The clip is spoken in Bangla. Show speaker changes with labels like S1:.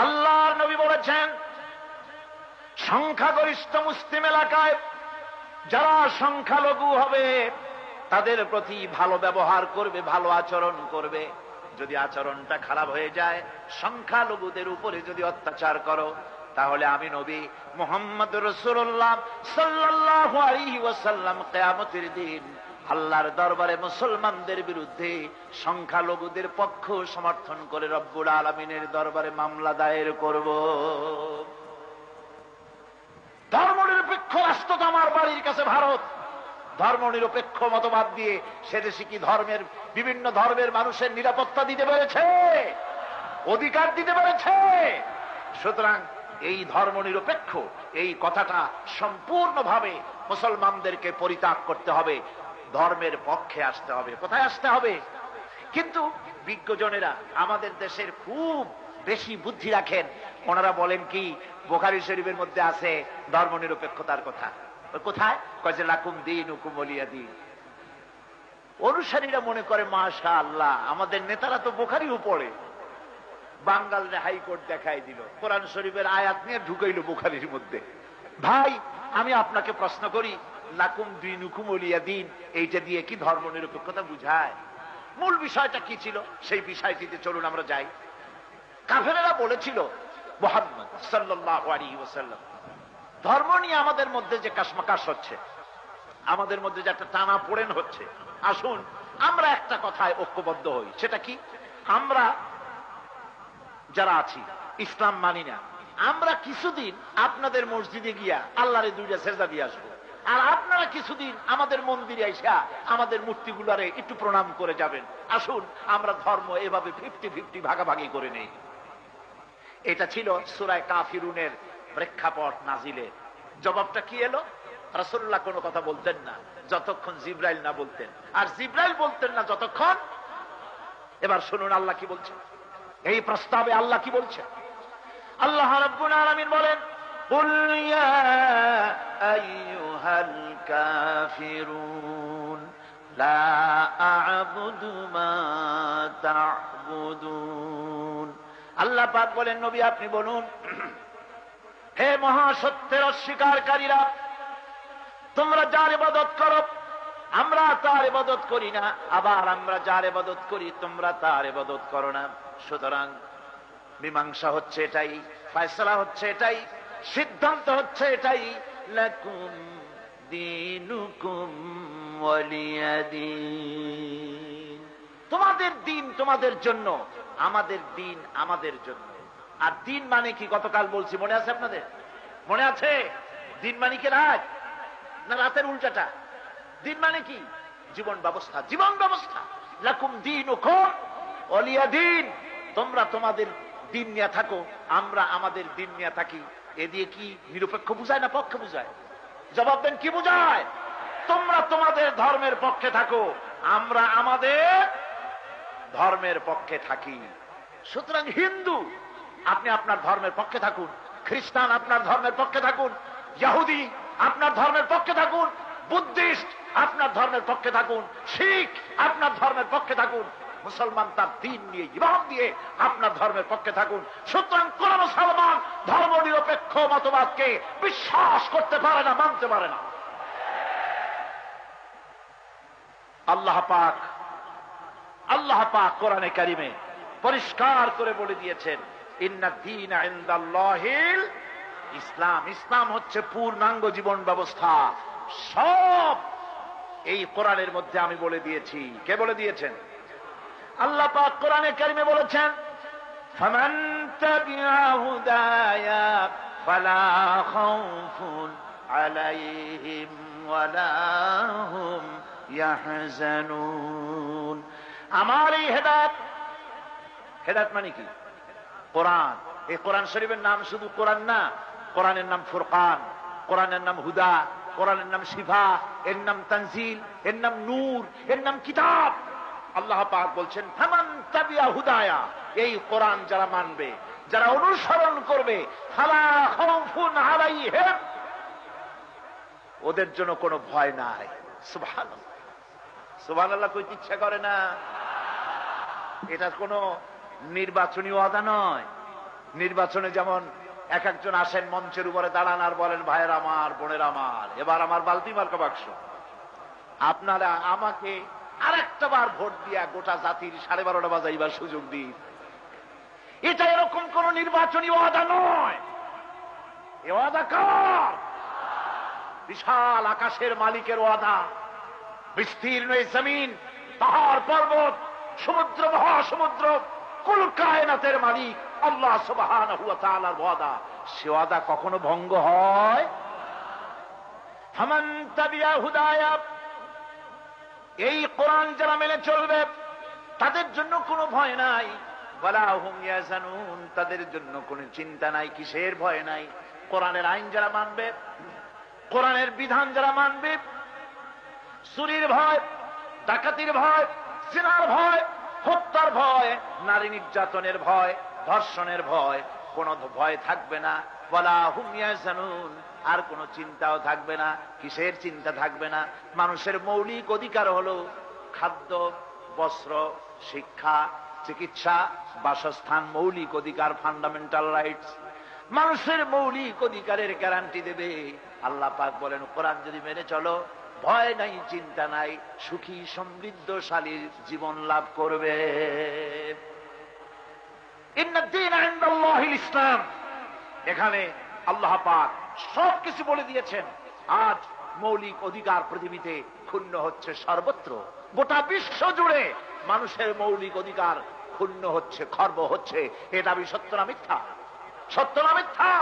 S1: আল্লাহর নবী বলেছেন, সংখ্যাগরিষ্ঠ মুসলিম এলাকায় যারা সংখ্যালঘু হবে তাদের প্রতি ভালো ব্যবহার করবে, ভালো আচরণ করবে। যদি আচরণটা খারাপ হয়ে যায়, সংখ্যালঘুদের উপরে যদি অত্যাচার করো, তাহলে আমি নবী মুহাম্মদ রাসূলুল্লাহ সাল্লাল্লাহু আলাইহি ওয়াসাল্লাম কিয়ামতের দিন আল্লাহর দরবারে মুসলমানদের বিরুদ্ধে সংখ্যালঘুদের পক্ষ সমর্থন করে রব্বুল আলামিনের দরবারে মামলা দায়ের করব। ধর্মনিরপেক্ষ রাষ্ট্র তো আমার বাড়ির কাছে ভারত। ধর্মনিরপেক্ষ মতবাদ দিয়ে সে দেশে কি বিভিন্ন ধর্মের মানুষের নিরাপত্তা দিতে পেরেছে, অধিকার দিতে পেরেছে? সুতরাং এই ধর্মনিরপেক্ষ এই কথাটা সম্পূর্ণভাবে মুসলমানদেরকে পরিত্যাগ করতে হবে, ধর্মের পক্ষে আসতে হবে। কোথায় আসতে হবে? কিন্তু বিজ্ঞজনেরা আমাদের দেশের খুব বেশি বুদ্ধি রাখেন। ওনারা বলেন কি, বুখারী শরীফের মধ্যে আছে ধর্মনিরপেক্ষতার কথা। কোথায়? কয় যে লাকুম দীনুকুম ওয়ালিয়া দীন। অনুসারীরা মনে করে মাশাআল্লাহ, আমাদের নেতারা তো বুখারীও পড়ে। বাঙ্গালরে হাইকোর্ট দেখাই দিল, কোরআন শরীফের আয়াত নিয়ে ঢুকাইল বুখারীর মধ্যে। ভাই, আমি আপনাকে প্রশ্ন করি, লাকুম দীনুকুম ওয়ালিয়া দীন এইটা দিয়ে কি ধর্মনিরপেক্ষতা বুঝায়? মূল বিষয়টা কি ছিল সেই বিষয়টিতে চলুন আমরা যাই। কাফেরেরা বলেছিল মুহাম্মদ সাল্লাল্লাহু আলাইহি ওয়াসাল্লাম, ধর্ম নিয়ে আমাদের মধ্যে যে কাশমাকাশ হচ্ছে, আমাদের মধ্যে যে একটা টানা পোড়েন হচ্ছে, আসুন আমরা একটা কথায় ঐক্যবদ্ধ হই। সেটা কি? আমরা যারা আছি ইসলাম মানি না, আমরা কিছুদিন আপনাদের মসজিদে গিয়া আল্লাহরে দুইটা সেজদা দিয়ে আসবো, আর আপনারা কিছুদিন আমাদের মন্দিরে আইসা আমাদের মূর্তিগুলারে একটু প্রণাম করে যাবেন। আসুন আমরা ধর্ম এভাবে 50-50 ভাগাভাগি করে নেই। এটা ছিল সূরা কাফিরুনের প্রেক্ষাপট নাজিলে। জবাবটা কি এলো? রাসূলুল্লাহ কোনো কথা বলতেন না যতক্ষণ জিবরাইল না বলতেন, আর জিবরাইল বলতেন না যতক্ষণ। এবার শুনুন আল্লাহ কি বলছেন, এই প্রস্তাবে আল্লাহ কি বলছেন। আল্লাহ রাব্বুল আলামিন বলেন, কুল ইয়া আইয়ুহাল কাফিরুন লা আ'বুদু মা তা'বুদুন। আল্লাহ পাক বলেন, নবী আপনি বলুন, হে মহাসত্যের অস্বীকারীরা, তোমরা যার ইবাদত করো আমরা তার ইবাদত করি না, আবার আমরা যার ইবাদত করি তোমরা তার ইবাদত করো না। সুতরাং মীমাংসা হচ্ছে এটাই, ফয়সালা হচ্ছে এটাই, সিদ্ধান্ত হচ্ছে এটাই, লাকুম দীনুকুম ওয়ালিয়া দীন। তোমাদের দিন তোমাদের জন্য, আমাদের দিন আমাদের জন্য। আর দিন মানে কি গতকাল বলছি, মনে আছে আপনাদের? মনে আছে? দিন মানে কি রাত না রাতের উল্টাটা? দিন মানে কি? জীবন ব্যবস্থা, জীবন ব্যবস্থা। লাকুম দীনুকুম ওয়ালিয়া দীন। তোমরা তোমাদের দিন নিয়ে থাকো, আমরা আমাদের দিন নিয়ে থাকি। এ দিয়ে কি নিরপেক্ষ বুঝায় না পক্ষ বুঝায়? জবাব দেন, কি বুঝায়? তোমরা তোমাদের ধর্মের পক্ষে থাকো, আমরা আমাদের ধর্মের পক্ষে থাকি। সুতরাং হিন্দু আপনি আপনার ধর্মের পক্ষে থাকুন, খ্রিস্টান আপনার ধর্মের পক্ষে থাকুন, ইহুদি আপনার ধর্মের পক্ষে থাকুন, বুদ্ধিস্ট আপনার ধর্মের পক্ষে থাকুন, শিখ আপনার ধর্মের পক্ষে থাকুন, মুসলমান তার দিন নিয়ে ইমান দিয়ে আপনার ধর্মের পক্ষে থাকুন। সুতরাং কোন মুসলমান ধর্ম নিরপেক্ষ মতবাদকে বিশ্বাস করতে পারে না, মানতে পারে না। আল্লাহ পাক কোরআনে কারিমে পরিষ্কার করে বলে দিয়েছেন, ইন্না দীনা ইনদাল্লাহিল ইসলাম। ইসলাম হচ্ছে পূর্ণাঙ্গ জীবন ব্যবস্থা। সব এই কোরআনের মধ্যে আমি বলে দিয়েছি। কে বলে দিয়েছেন? আল্লাহ পাক কোরআনে কারিমে বলেছেন, ফামান তাবিআ হুদায়া ফালা খাউফুন আলাইহিম ওয়ালা হুম ইয়াহজানুন। আমার এই হেদায়েত, হেদায়েত মানে কি? কোরআন। এই কোরআন শরীফের নাম শুধু কোরআন না, কোরআনের নাম ফুরকান, কোরআনের নাম হুদা, কোরআনের নাম শিফা, এর নাম তানজিল, এর নাম নূর, এর নাম কিতাব। আল্লাহ পাক বলছেন, ফামান তাবিআ হুদায়া, এই কোরআন যারা মানবে, যারা অনুসরণ করবে, ফালা খাউফুন আলাইহিম, ওদের জন্য কোনো ভয় নাই। সুবহানাল্লাহ, সুবহানাল্লাহ কইতে ইচ্ছা করে না? এটা কোনো নির্বাচনী ওয়াদা নয়, নির্বাচনে যেমন এক একজন আসেন মঞ্চের উপরে দাঁড়ান আর বলেন ভাইয়ের আমার, বোনের আমার, এবার আমার বালতি মার্কা বাক্স, আপনারা আমাকে আরেকটা বার ভোট দিয়া গোটা জাতির 12:30 বাজাইবার সুযোগ দিন। এটা এরকম কোন নির্বাচনী ওয়াদা নয়। এ ওয়াদা কার? বিশাল আকাশের মালিকের ওয়াদা। বিস্তীর্ণ এই জমিন, পাহাড় পর্বত, সমুদ্র, মহাসমুদ্র, কুল কায়নাতের মালিক আল্লাহ সুবহানাহু ওয়া তাআলার ওয়াদা। সে ওয়াদা কখনো ভঙ্গ হয়? ফামান তাবিয়া হুদায়া, এই কোরআন যারা মেনে চলবে তাদের জন্য কোনো ভয় নাই। ওয়ালা হুম ইয়াহজানুন, তাদের জন্য কোনো চিন্তা নাই। কিসের ভয় নাই? কোরআনের আইন যারা মানবে, কোরআনের বিধান যারা মানবে, চুরির ভয়, ডাকাতির ভয়, জিনার ভয়, হত্যার ভয়, নারী নির্যাতনের ভয়, ধর্ষণের ভয়, কোনো ভয় থাকবে না। ওয়ালা হুম ইয়াহজানুন, আর কোনো চিন্তাও থাকবে না। কিসের চিন্তা থাকবে না? মানুষের মৌলিক অধিকার হলো খাদ্য, বস্ত্র, শিক্ষা, চিকিৎসা, বাসস্থান, মৌলিক অধিকার, ফান্ডামেন্টাল রাইটস। মানুষের মৌলিক অধিকারের গ্যারান্টি দেবে আল্লাহ পাক বলেন, কোরআন যদি মেনে চলো ভয় নাই, চিন্তা নাই, সুখী সমৃদ্ধশালী জীবন লাভ করবে। ইন্নাদ-দীন ইনদাল্লাহিল ইসলাম। এখানে আল্লাহ পাক সবকিছু বলে দিয়েছেন। আজ মৌলিক অধিকার পৃথিবীতে ক্ষুণ্ণ হচ্ছে সর্বত্র, গোটা বিশ্ব জুড়ে মানুষের মৌলিক অধিকার ক্ষুণ্ণ হচ্ছে, খর্ব হচ্ছে। এটা সত্য না মিথ্যা? সত্য না মিথ্যা?